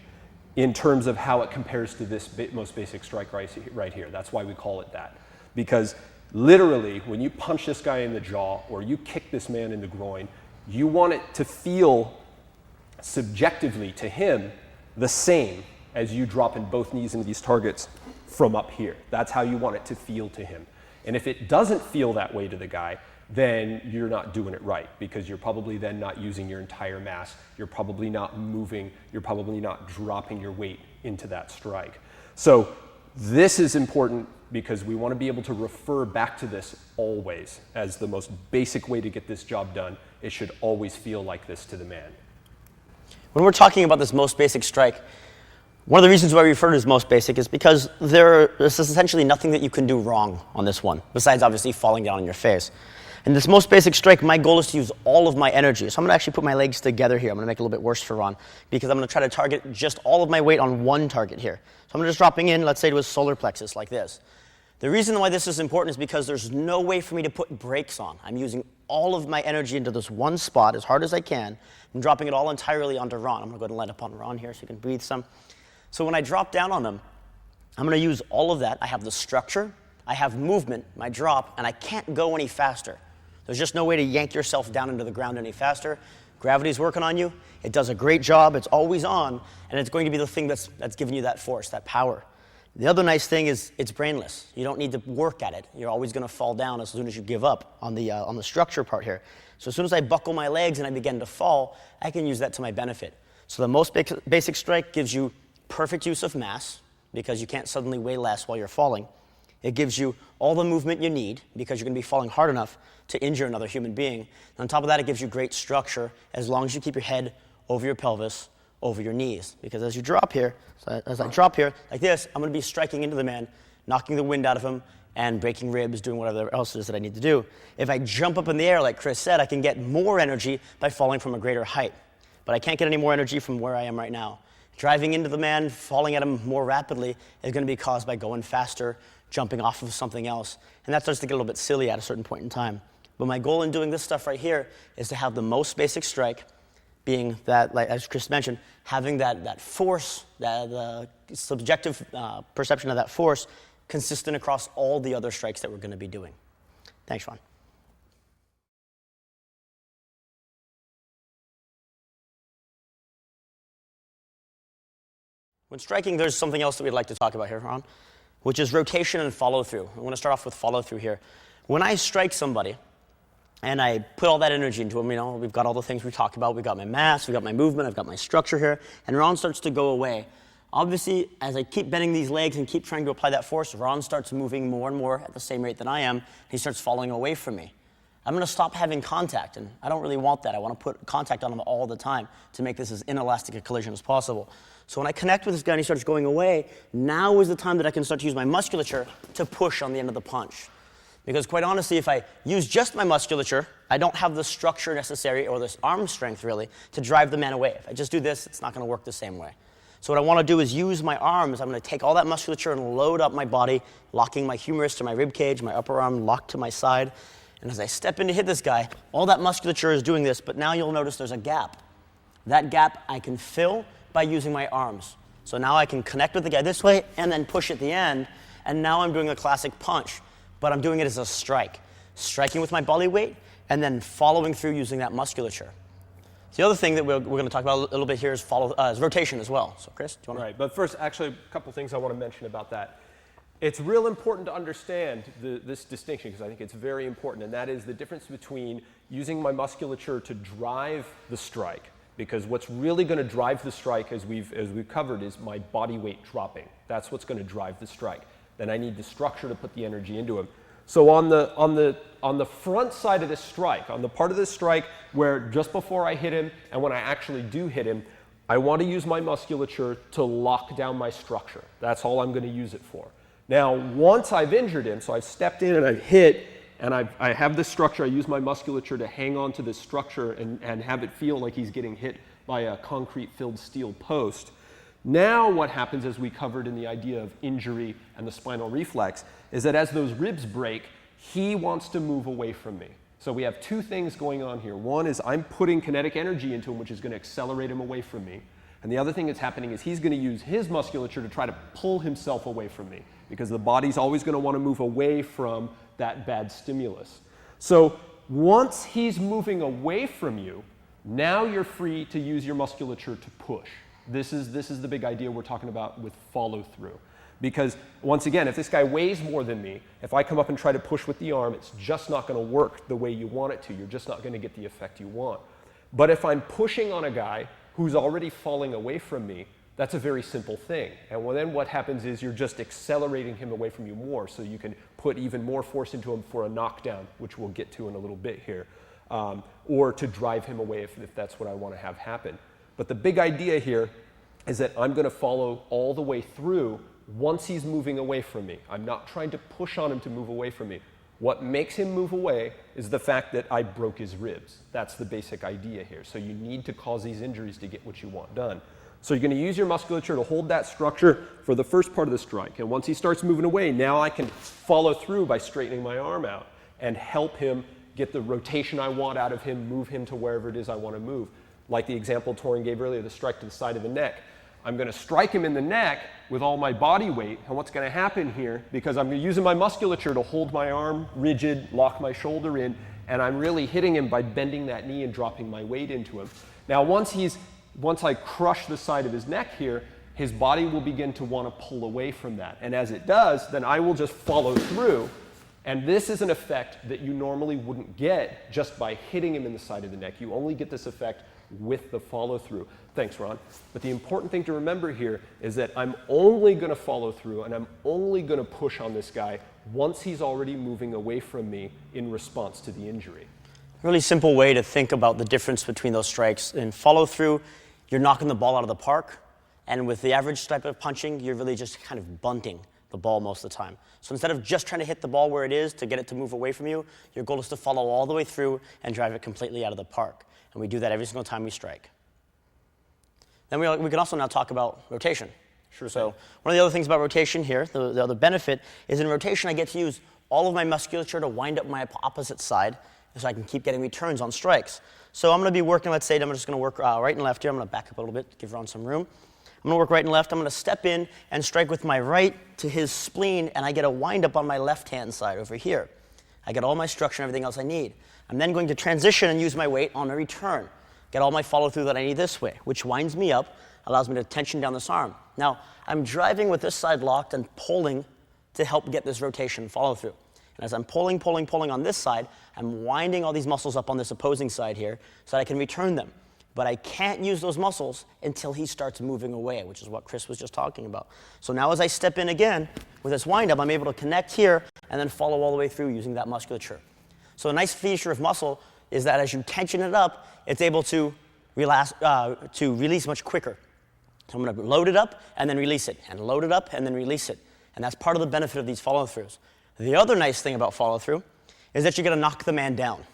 in terms of how it compares to this most basic strike right here. That's why we call it that. Because literally, when you punch this guy in the jaw or you kick this man in the groin, you want it to feel subjectively to him the same as you dropping both knees into these targets from up here. That's how you want it to feel to him. And if it doesn't feel that way to the guy, then you're not doing it right, because you're probably then not using your entire mass, you're probably not moving, you're probably not dropping your weight into that strike. So this is important because we want to be able to refer back to this always as the most basic way to get this job done. It should always feel like this to the man. When we're talking about this most basic strike, one of the reasons why we refer to it as most basic is because there's essentially nothing that you can do wrong on this one, besides obviously falling down on your face. In this most basic strike, my goal is to use all of my energy. So I'm going to actually put my legs together here. I'm going to make it a little bit worse for Ron, because I'm going to try to target just all of my weight on one target here. So I'm just dropping in, let's say, to his solar plexus like this. The reason why this is important is because there's no way for me to put brakes on. I'm using all of my energy into this one spot as hard as I can. I'm dropping it all entirely onto Ron. I'm going to go ahead and light up on Ron here so you can breathe some. So when I drop down on him, I'm going to use all of that. I have the structure, I have movement, my drop, and I can't go any faster. There's just no way to yank yourself down into the ground any faster. Gravity's working on you. It does a great job. It's always on, and it's going to be the thing that's giving you that force, that power. The other nice thing is it's brainless. You don't need to work at it. You're always going to fall down as soon as you give up on the structure part here. So as soon as I buckle my legs and I begin to fall, I can use that to my benefit. So the most basic strike gives you perfect use of mass because you can't suddenly weigh less while you're falling. It gives you all the movement you need because you're going to be falling hard enough to injure another human being. And on top of that, it gives you great structure as long as you keep your head over your pelvis, over your knees. Because as you drop here, so as I drop here like this, I'm going to be striking into the man, knocking the wind out of him, and breaking ribs, doing whatever else it is that I need to do. If I jump up in the air, like Chris said, I can get more energy by falling from a greater height. But I can't get any more energy from where I am right now. Driving into the man, falling at him more rapidly is going to be caused by going faster, jumping off of something else. And that starts to get a little bit silly at a certain point in time. But my goal in doing this stuff right here is to have the most basic strike, being that, like as Chris mentioned, having that force, the subjective perception of that force, consistent across all the other strikes that we're going to be doing. Thanks, Ron. When striking, there's something else that we'd like to talk about here, Ron, which is rotation and follow-through. I want to start off with follow-through here. When I strike somebody, and I put all that energy into him, we've got all the things we talked about. We've got my mass, we've got my movement, I've got my structure here, and Ron starts to go away. Obviously, as I keep bending these legs and keep trying to apply that force, Ron starts moving more and more at the same rate than I am. He starts falling away from me. I'm going to stop having contact, and I don't really want that. I want to put contact on him all the time to make this as inelastic a collision as possible. So when I connect with this guy and he starts going away, now is the time that I can start to use my musculature to push on the end of the punch. Because quite honestly, if I use just my musculature, I don't have the structure necessary or this arm strength really to drive the man away. If I just do this, it's not going to work the same way. So what I want to do is use my arms. I'm going to take all that musculature and load up my body, locking my humerus to my rib cage, my upper arm locked to my side. And as I step in to hit this guy, all that musculature is doing this, but now you'll notice there's a gap. That gap I can fill by using my arms. So now I can connect with the guy this way and then push at the end, and now I'm doing a classic punch. But I'm doing it as a strike. Striking with my body weight, and then following through using that musculature. The other thing that we're going to talk about a little bit here is rotation as well. So Chris, do you want to? Right, but first, actually, a couple things I want to mention about that. It's real important to understand this distinction, because I think it's very important, and that is the difference between using my musculature to drive the strike, because what's really going to drive the strike, as we've covered, is my body weight dropping. That's what's going to drive the strike. Then I need the structure to put the energy into him. So on the front side of this strike, on the part of this strike where just before I hit him and when I actually do hit him, I want to use my musculature to lock down my structure. That's all I'm going to use it for. Now, once I've injured him, so I've stepped in and I've hit, and I have this structure, I use my musculature to hang on to this structure and have it feel like he's getting hit by a concrete-filled steel post. Now what happens, as we covered in the idea of injury and the spinal reflex, is that as those ribs break, he wants to move away from me. So we have two things going on here. One is I'm putting kinetic energy into him, which is going to accelerate him away from me. And the other thing that's happening is he's going to use his musculature to try to pull himself away from me, because the body's always going to want to move away from that bad stimulus. So once he's moving away from you, now you're free to use your musculature to push. This is the big idea we're talking about with follow-through. Because, once again, if this guy weighs more than me, if I come up and try to push with the arm, it's just not going to work the way you want it to. You're just not going to get the effect you want. But if I'm pushing on a guy who's already falling away from me, that's a very simple thing. And then what happens is you're just accelerating him away from you more, so you can put even more force into him for a knockdown, which we'll get to in a little bit here, or to drive him away if that's what I want to have happen. But the big idea here is that I'm going to follow all the way through once he's moving away from me. I'm not trying to push on him to move away from me. What makes him move away is the fact that I broke his ribs. That's the basic idea here. So you need to cause these injuries to get what you want done. So you're going to use your musculature to hold that structure for the first part of the strike. And once he starts moving away, now I can follow through by straightening my arm out and help him get the rotation I want out of him, move him to wherever it is I want to move. Like the example Torin gave earlier, the strike to the side of the neck. I'm going to strike him in the neck with all my body weight. And what's going to happen here, because I'm using my musculature to hold my arm rigid, lock my shoulder in, and I'm really hitting him by bending that knee and dropping my weight into him. Now, once I crush the side of his neck here, his body will begin to want to pull away from that. And as it does, then I will just follow through. And this is an effect that you normally wouldn't get just by hitting him in the side of the neck. You only get this effect with the follow through. Thanks, Ron. But the important thing to remember here is that I'm only going to follow through and I'm only going to push on this guy once he's already moving away from me in response to the injury. Really simple way to think about the difference between those strikes. In follow through, you're knocking the ball out of the park. And with the average type of punching, you're really just kind of bunting the ball most of the time. So instead of just trying to hit the ball where it is to get it to move away from you, your goal is to follow all the way through and drive it completely out of the park. And we do that every single time we strike. Then we can also now talk about rotation. Sure. So one of the other things about rotation here, the other benefit, is in rotation I get to use all of my musculature to wind up my opposite side so I can keep getting returns on strikes. So I'm going to be working, let's say I'm just going to work right and left here. I'm going to back up a little bit, give Ron some room. I'm going to work right and left. I'm going to step in and strike with my right to his spleen, and I get a wind up on my left-hand side over here. I get all my structure and everything else I need. I'm then going to transition and use my weight on a return. Get all my follow-through that I need this way, which winds me up, allows me to tension down this arm. Now, I'm driving with this side locked and pulling to help get this rotation follow-through. And as I'm pulling on this side, I'm winding all these muscles up on this opposing side here so that I can return them. But I can't use those muscles until he starts moving away, which is what Chris was just talking about. So now as I step in again with this wind-up, I'm able to connect here and then follow all the way through using that musculature. So a nice feature of muscle is that as you tension it up, it's able to release much quicker. So I'm going to load it up and then release it, and load it up and then release it. And that's part of the benefit of these follow-throughs. The other nice thing about follow-through is that you're going to knock the man down.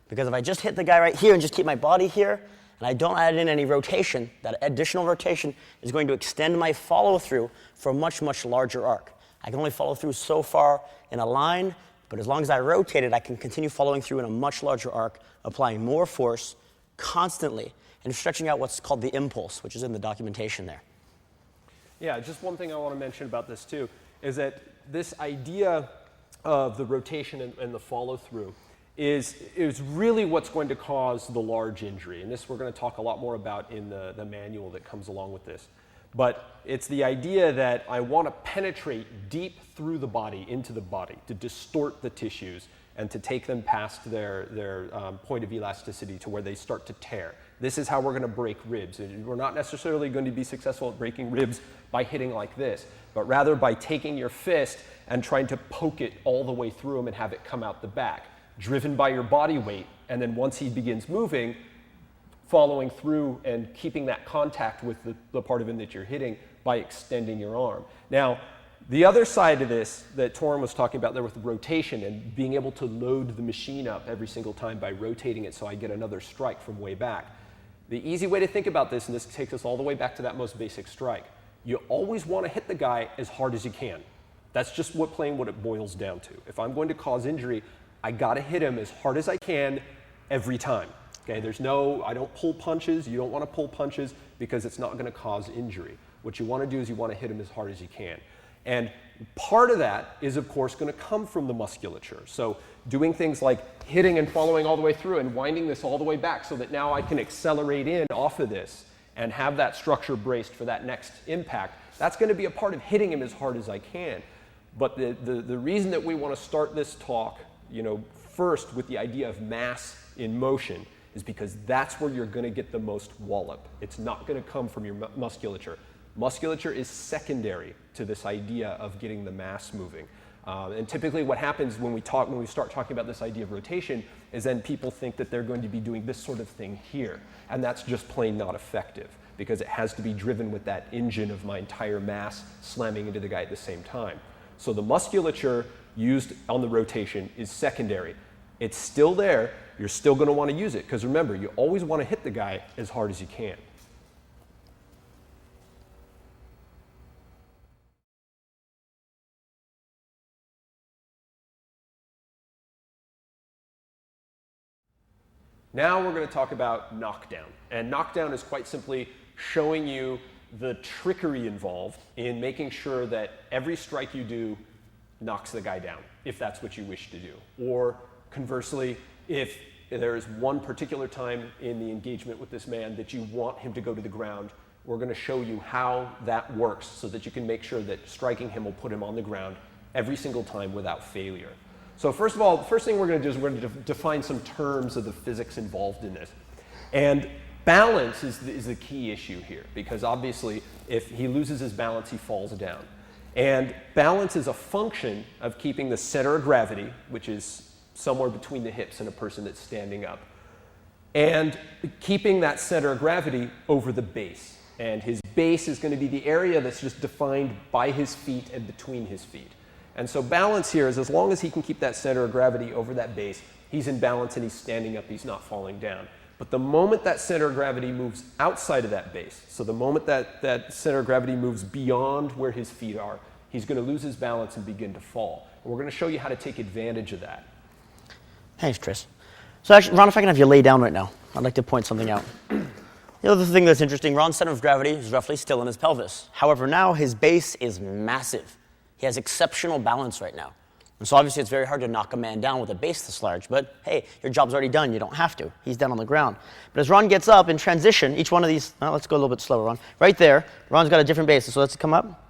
Because if I just hit the guy right here and just keep my body here, and I don't add in any rotation, that additional rotation is going to extend my follow-through for a much, much larger arc. I can only follow through so far in a line, but as long as I rotate it, I can continue following through in a much larger arc, applying more force constantly, and stretching out what's called the impulse, which is in the documentation there. Yeah, just one thing I want to mention about this too, is that this idea of the rotation and the follow-through is really what's going to cause the large injury. And this we're going to talk a lot more about in the manual that comes along with this. But it's the idea that I want to penetrate deep through the body, into the body, to distort the tissues and to take them past their point of elasticity to where they start to tear. This is how we're going to break ribs. We're not necessarily going to be successful at breaking ribs by hitting like this, but rather by taking your fist and trying to poke it all the way through them and have it come out the back, driven by your body weight. And then once he begins moving, following through and keeping that contact with the part of him that you're hitting by extending your arm. Now, the other side of this that Torin was talking about there with rotation and being able to load the machine up every single time by rotating it so I get another strike from way back. The easy way to think about this, and this takes us all the way back to that most basic strike, you always want to hit the guy as hard as you can. That's just what it boils down to. If I'm going to cause injury, I got to hit him as hard as I can every time. Okay, I don't pull punches. You don't want to pull punches because it's not going to cause injury. What you want to do is you want to hit him as hard as you can. And part of that is, of course, going to come from the musculature. So doing things like hitting and following all the way through and winding this all the way back so that now I can accelerate in off of this and have that structure braced for that next impact, that's going to be a part of hitting him as hard as I can. But the reason that we want to start this talk, first with the idea of mass in motion is because that's where you're going to get the most wallop. It's not going to come from your musculature. Musculature is secondary to this idea of getting the mass moving. And typically what happens when we start talking about this idea of rotation is then people think that they're going to be doing this sort of thing here. And that's just plain not effective because it has to be driven with that engine of my entire mass slamming into the guy at the same time. So the musculature used on the rotation is secondary. It's still there. You're still going to want to use it because remember, you always want to hit the guy as hard as you can. Now we're going to talk about knockdown. And knockdown is quite simply showing you the trickery involved in making sure that every strike you do knocks the guy down, if that's what you wish to do. Or conversely, if there is one particular time in the engagement with this man that you want him to go to the ground, we're going to show you how that works so that you can make sure that striking him will put him on the ground every single time without failure. So first of all, the first thing we're going to do is we're going to define some terms of the physics involved in this. And balance is the key issue here, because obviously if he loses his balance, he falls down. And balance is a function of keeping the center of gravity, which is somewhere between the hips in a person that's standing up, and keeping that center of gravity over the base. And his base is going to be the area that's just defined by his feet and between his feet. And so balance here is as long as he can keep that center of gravity over that base, he's in balance and he's standing up, he's not falling down. But the moment that center of gravity moves outside of that base, so the moment that center of gravity moves beyond where his feet are, he's going to lose his balance and begin to fall. And we're going to show you how to take advantage of that. Thanks, Tris. So actually, Ron, if I can have you lay down right now, I'd like to point something out. The other thing that's interesting, Ron's center of gravity is roughly still in his pelvis. However, now his base is massive. He has exceptional balance right now. And so obviously it's very hard to knock a man down with a base this large, but hey, your job's already done. You don't have to. He's down on the ground. But as Ron gets up in transition, each one of these, let's go a little bit slower, Ron. Right there, Ron's got a different base. So let's come up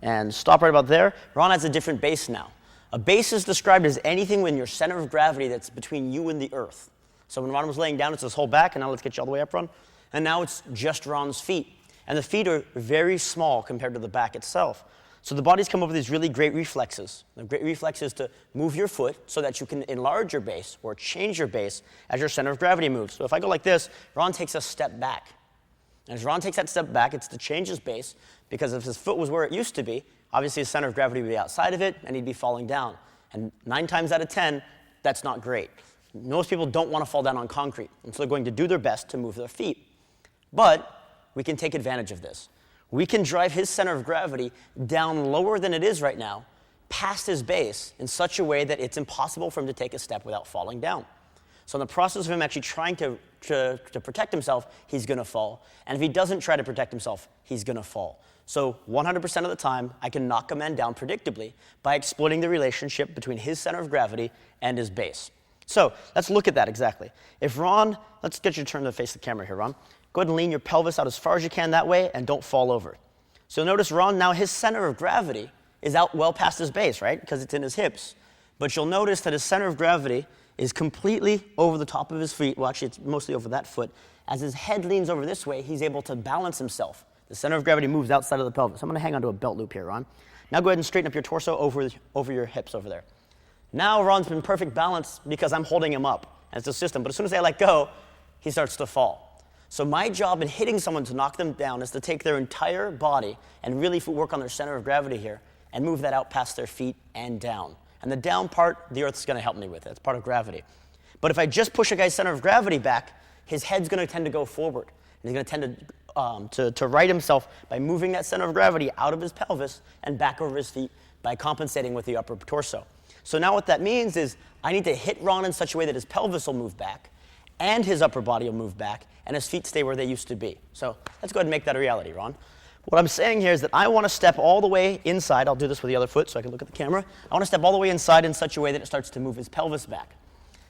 and stop right about there. Ron has a different base now. A base is described as anything in your center of gravity that's between you and the earth. So when Ron was laying down, it's his whole back, and now let's get you all the way up, Ron. And now it's just Ron's feet. And the feet are very small compared to the back itself. So the body's come up with these really great reflexes. The great reflex is to move your foot so that you can enlarge your base or change your base as your center of gravity moves. So if I go like this, Ron takes a step back. And as Ron takes that step back, it's to change his base, because if his foot was where it used to be, obviously his center of gravity would be outside of it and he'd be falling down. And 9 times out of 10, that's not great. Most people don't want to fall down on concrete, and so they're going to do their best to move their feet. But we can take advantage of this. We can drive his center of gravity down lower than it is right now, past his base, in such a way that it's impossible for him to take a step without falling down. So in the process of him actually trying to protect himself, he's going to fall. And if he doesn't try to protect himself, he's going to fall. So 100% of the time, I can knock a man down predictably by exploiting the relationship between his center of gravity and his base. So let's look at that exactly. If Ron, let's get you to turn to face the camera here, Ron. Go ahead and lean your pelvis out as far as you can that way and don't fall over. So notice Ron, now his center of gravity is out well past his base, right? Because it's in his hips. But you'll notice that his center of gravity is completely over the top of his feet. Well, actually, it's mostly over that foot. As his head leans over this way, he's able to balance himself. The center of gravity moves outside of the pelvis. I'm going to hang onto a belt loop here, Ron. Now go ahead and straighten up your torso over your hips over there. Now Ron's in perfect balance because I'm holding him up. As the system. But as soon as I let go, he starts to fall. So my job in hitting someone to knock them down is to take their entire body and really work on their center of gravity here and move that out past their feet and down. And the down part, the earth's going to help me with it. It's part of gravity. But if I just push a guy's center of gravity back, his head's going to tend to go forward. And he's going to tend to right himself by moving that center of gravity out of his pelvis and back over his feet by compensating with the upper torso. So now what that means is I need to hit Ron in such a way that his pelvis will move back and his upper body will move back and his feet stay where they used to be. So let's go ahead and make that a reality, Ron. What I'm saying here is that I want to step all the way inside. I'll do this with the other foot so I can look at the camera. I want to step all the way inside in such a way that it starts to move his pelvis back.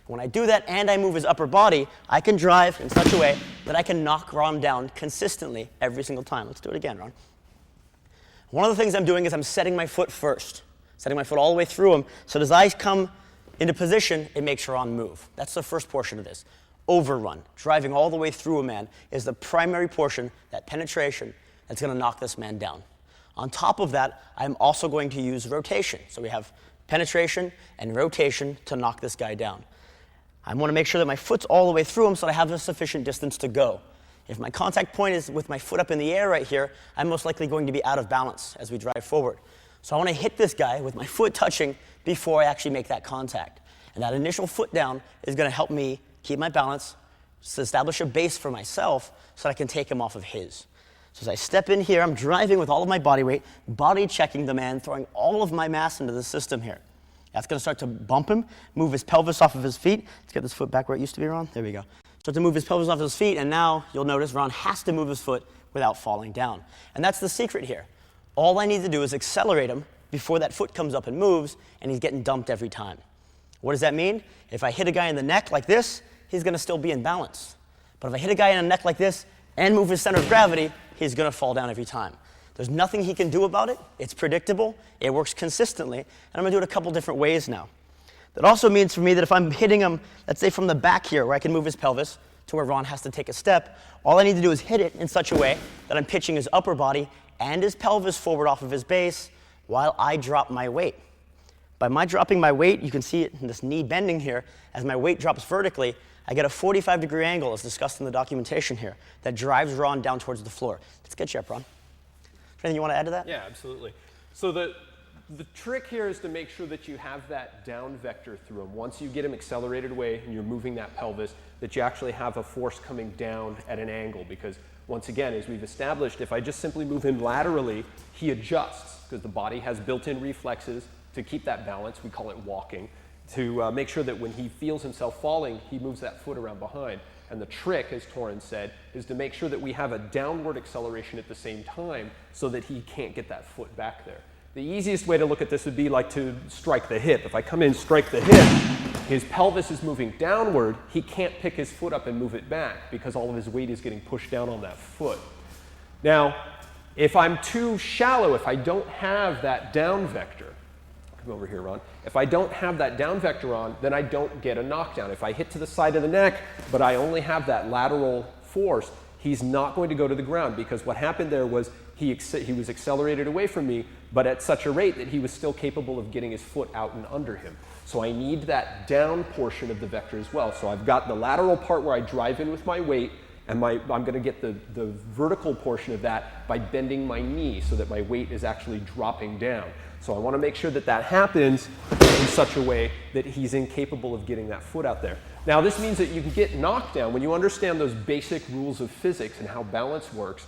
When I do that and I move his upper body, I can drive in such a way that I can knock Ron down consistently every single time. Let's do it again, Ron. One of the things I'm doing is I'm setting my foot first, setting my foot all the way through him, so as I come into position, it makes Ron move. That's the first portion of this. Overrun, driving all the way through a man, is the primary portion, that penetration, that's going to knock this man down. On top of that, I'm also going to use rotation. So we have penetration and rotation to knock this guy down. I want to make sure that my foot's all the way through him so that I have a sufficient distance to go. If my contact point is with my foot up in the air right here, I'm most likely going to be out of balance as we drive forward. So I want to hit this guy with my foot touching before I actually make that contact. And that initial foot down is going to help me keep my balance, to establish a base for myself so that I can take him off of his. So as I step in here, I'm driving with all of my body weight, body checking the man, throwing all of my mass into the system here. That's going to start to bump him, move his pelvis off of his feet. Let's get this foot back where it used to be, Ron. There we go. start to move his pelvis off his feet, and now you'll notice Ron has to move his foot without falling down. And that's the secret here. All I need to do is accelerate him before that foot comes up and moves, and he's getting dumped every time. What does that mean? If I hit a guy in the neck like this, he's going to still be in balance. But if I hit a guy in the neck like this and move his center of gravity, he's going to fall down every time. There's nothing he can do about it. It's predictable. It works consistently. And I'm going to do it a couple different ways now. That also means for me that if I'm hitting him, let's say from the back here, where I can move his pelvis to where Ron has to take a step, all I need to do is hit it in such a way that I'm pitching his upper body and his pelvis forward off of his base while I drop my weight. By my dropping my weight, you can see it in this knee bending here. As my weight drops vertically, I get a 45-degree angle, as discussed in the documentation here, that drives Ron down towards the floor. Let's get you up, Ron. Anything you want to add to that? Yeah, absolutely. So the trick here is to make sure that you have that down vector through him. Once you get him accelerated away and you're moving that pelvis, that you actually have a force coming down at an angle. Because once again, as we've established, if I just simply move him laterally, he adjusts because the body has built-in reflexes to keep that balance. We call it walking, to make sure that when he feels himself falling, he moves that foot around behind. And the trick, as Torrin said, is to make sure that we have a downward acceleration at the same time so that he can't get that foot back there. The easiest way to look at this would be like to strike the hip. If I come in and strike the hip, his pelvis is moving downward. He can't pick his foot up and move it back because all of his weight is getting pushed down on that foot. Now, if I'm too shallow, if I don't have that down vector, come over here, Ron. If I don't have that down vector on, then I don't get a knockdown. If I hit to the side of the neck, but I only have that lateral force, he's not going to go to the ground because what happened there was he was accelerated away from me, but at such a rate that he was still capable of getting his foot out and under him. So I need that down portion of the vector as well. So I've got the lateral part where I drive in with my weight, and I'm going to get the vertical portion of that by bending my knee so that my weight is actually dropping down. So I want to make sure that that happens in such a way that he's incapable of getting that foot out there. Now this means that you can get knocked down. When you understand those basic rules of physics and how balance works,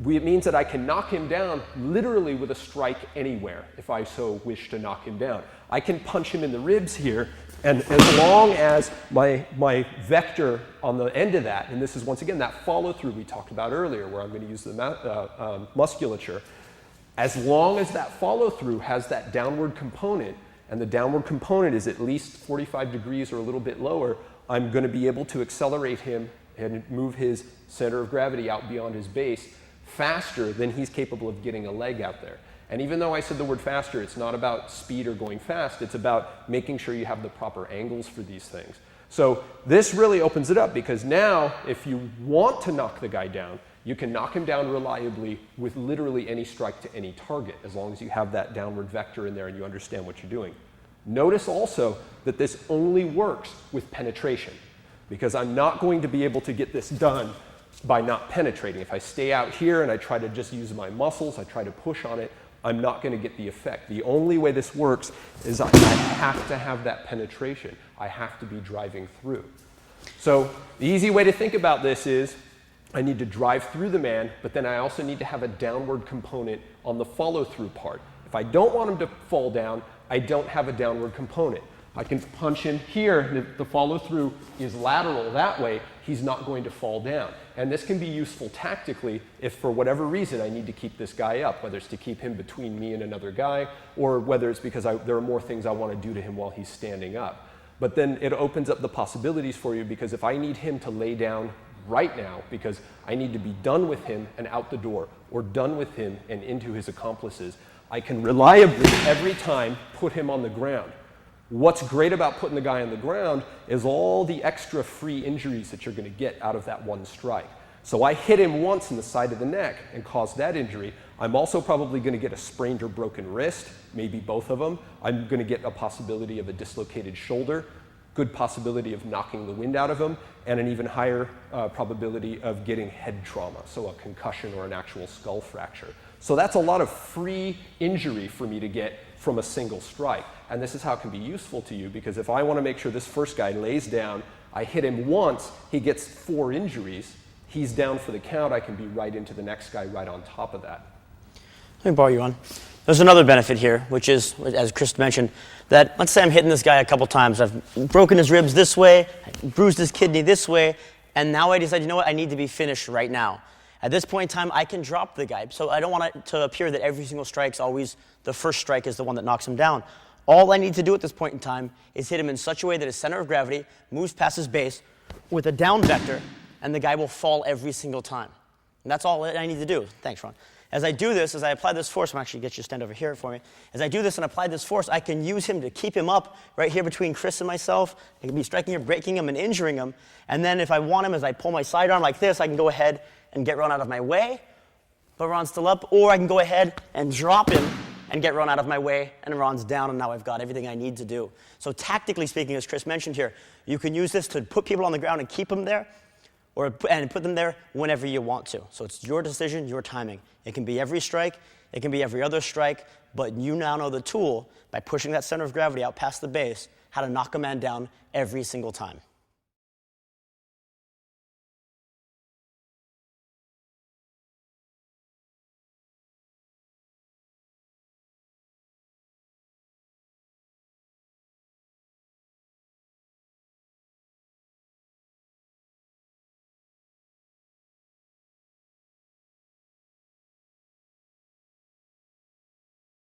it means that I can knock him down literally with a strike anywhere if I so wish to knock him down. I can punch him in the ribs here, and as long as my vector on the end of that, and this is once again that follow through we talked about earlier where I'm going to use the musculature, as long as that follow through has that downward component, and the downward component is at least 45 degrees or a little bit lower, I'm going to be able to accelerate him and move his center of gravity out beyond his base faster than he's capable of getting a leg out there. And even though I said the word faster, it's not about speed or going fast, it's about making sure you have the proper angles for these things. So this really opens it up because now if you want to knock the guy down, you can knock him down reliably with literally any strike to any target as long as you have that downward vector in there and you understand what you're doing. Notice also that this only works with penetration because I'm not going to be able to get this done by not penetrating. If I stay out here and I try to just use my muscles, I try to push on it, I'm not going to get the effect. The only way this works is I have to have that penetration. I have to be driving through. So the easy way to think about this is I need to drive through the man, but then I also need to have a downward component on the follow-through part. If I don't want him to fall down, I don't have a downward component. I can punch him here, and if the follow-through is lateral that way, he's not going to fall down. And this can be useful tactically if for whatever reason I need to keep this guy up, whether it's to keep him between me and another guy, or whether it's because there are more things I want to do to him while he's standing up. But then it opens up the possibilities for you because if I need him to lay down right now because I need to be done with him and out the door, or done with him and into his accomplices, I can reliably every time put him on the ground. What's great about putting the guy on the ground is all the extra free injuries that you're going to get out of that one strike. So I hit him once in the side of the neck and caused that injury. I'm also probably going to get a sprained or broken wrist, maybe both of them. I'm going to get a possibility of a dislocated shoulder, good possibility of knocking the wind out of him, and an even higher probability of getting head trauma, so a concussion or an actual skull fracture. So that's a lot of free injury for me to get from a single strike. And this is how it can be useful to you, because if I want to make sure this first guy lays down, I hit him once, he gets 4 injuries, he's down for the count, I can be right into the next guy right on top of that. Let me borrow you one. There's another benefit here, which is, as Chris mentioned, that let's say I'm hitting this guy a couple times. I've broken his ribs this way, bruised his kidney this way, And now I decide, you know what, I need to be finished right now. At this point in time, I can drop the guy. So I don't want it to appear that every single strike's always the first strike is the one that knocks him down. All I need to do at this point in time is hit him in such a way that his center of gravity moves past his base with a down vector, and the guy will fall every single time. And that's all I need to do. Thanks, Ron. As I do this, as I apply this force, I'm actually get you to stand over here for me. As I do this and apply this force, I can use him to keep him up right here between Chris and myself. I can be striking him, breaking him, and injuring him. And then if I want him, as I pull my sidearm like this, I can go ahead and get Ron out of my way, but Ron's still up. Or I can go ahead and drop him and get Ron out of my way, and Ron's down, and now I've got everything I need to do. So tactically speaking, as Chris mentioned here, you can use this to put people on the ground and keep them there, and put them there whenever you want to. So it's your decision, your timing. It can be every strike, it can be every other strike, but you now know the tool, by pushing that center of gravity out past the base, how to knock a man down every single time.